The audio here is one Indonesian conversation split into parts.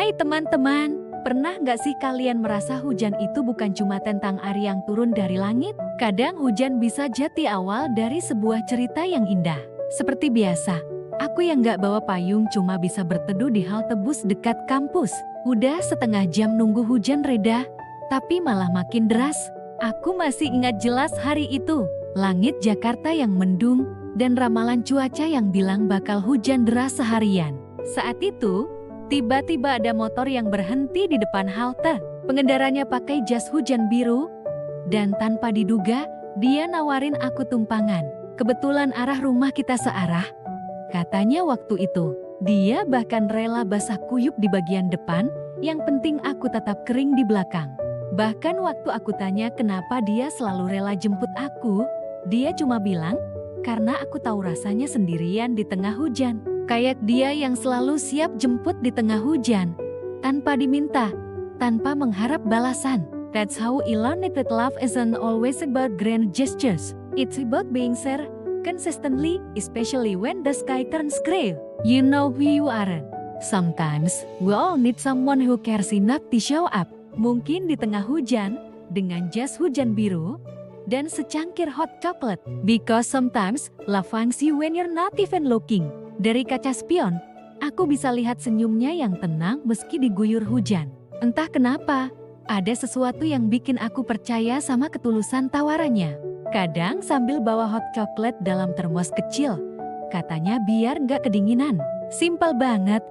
Hai teman-teman, pernah nggak sih kalian merasa hujan itu bukan cuma tentang air yang turun dari langit? Kadang hujan bisa jadi awal dari sebuah cerita yang indah. Seperti biasa, aku yang nggak bawa payung cuma bisa berteduh di halte bus dekat kampus. Udah setengah jam nunggu hujan reda, tapi malah makin deras. Aku masih ingat jelas hari itu, langit Jakarta yang mendung, dan ramalan cuaca yang bilang bakal hujan deras seharian. Saat itu, tiba-tiba ada motor yang berhenti di depan halte. Pengendaranya pakai jas hujan biru, dan tanpa diduga, dia nawarin aku tumpangan. Kebetulan arah rumah kita searah, katanya waktu itu. Dia bahkan rela basah kuyup di bagian depan, yang penting aku tetap kering di belakang. Bahkan waktu aku tanya kenapa dia selalu rela jemput aku, dia cuma bilang, karena aku tahu rasanya sendirian di tengah hujan. Kayak dia yang selalu siap jemput di tengah hujan, tanpa diminta, tanpa mengharap balasan. That's how Elon needed love isn't always about grand gestures. It's about being there consistently, especially when the sky turns gray. You know who you are. Sometimes, we all need someone who cares enough to show up. Mungkin di tengah hujan, dengan jas hujan biru, dan secangkir hot chocolate. Because sometimes, love finds you when you're not even looking. Dari kaca spion, aku bisa lihat senyumnya yang tenang meski diguyur hujan. Entah kenapa, ada sesuatu yang bikin aku percaya sama ketulusan tawarannya. Kadang sambil bawa hot chocolate dalam termos kecil, katanya biar nggak kedinginan. Simpel banget,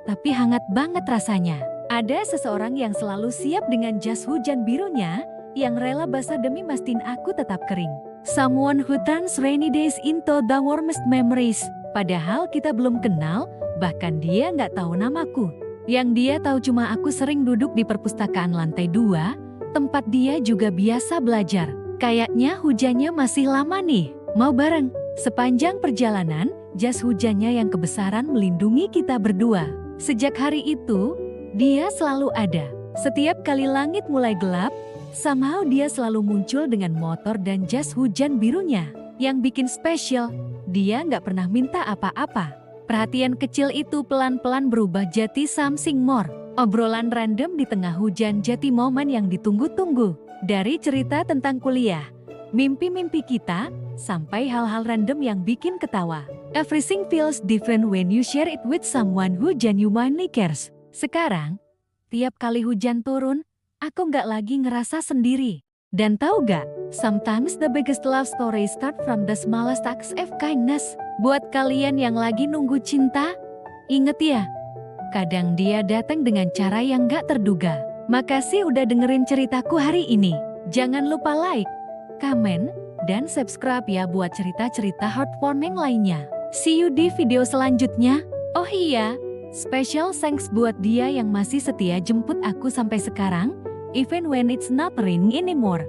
tapi hangat banget rasanya. Ada seseorang yang selalu siap dengan jas hujan birunya, yang rela basah demi mastiin aku tetap kering. Someone who turns rainy days into the warmest memories. Padahal kita belum kenal, bahkan dia nggak tahu namaku. Yang dia tahu cuma aku sering duduk di perpustakaan lantai 2, tempat dia juga biasa belajar. Kayaknya hujannya masih lama nih, mau bareng. Sepanjang perjalanan, jas hujannya yang kebesaran melindungi kita berdua. Sejak hari itu, dia selalu ada. Setiap kali langit mulai gelap, somehow dia selalu muncul dengan motor dan jas hujan birunya. Yang bikin spesial, dia nggak pernah minta apa-apa. Perhatian kecil itu pelan-pelan berubah jadi something more. Obrolan random di tengah hujan jadi momen yang ditunggu-tunggu. Dari cerita tentang kuliah, mimpi-mimpi kita, sampai hal-hal random yang bikin ketawa. Everything feels different when you share it with someone who genuinely cares. Sekarang, tiap kali hujan turun, aku nggak lagi ngerasa sendiri. Dan tahu gak, sometimes the biggest love story start from the smallest acts of kindness. Buat kalian yang lagi nunggu cinta, inget ya, kadang dia datang dengan cara yang gak terduga. Makasih udah dengerin ceritaku hari ini. Jangan lupa like, comment, dan subscribe ya buat cerita-cerita heartwarming lainnya. See you di video selanjutnya. Oh iya, special thanks buat dia yang masih setia jemput aku sampai sekarang, even when it's not raining anymore.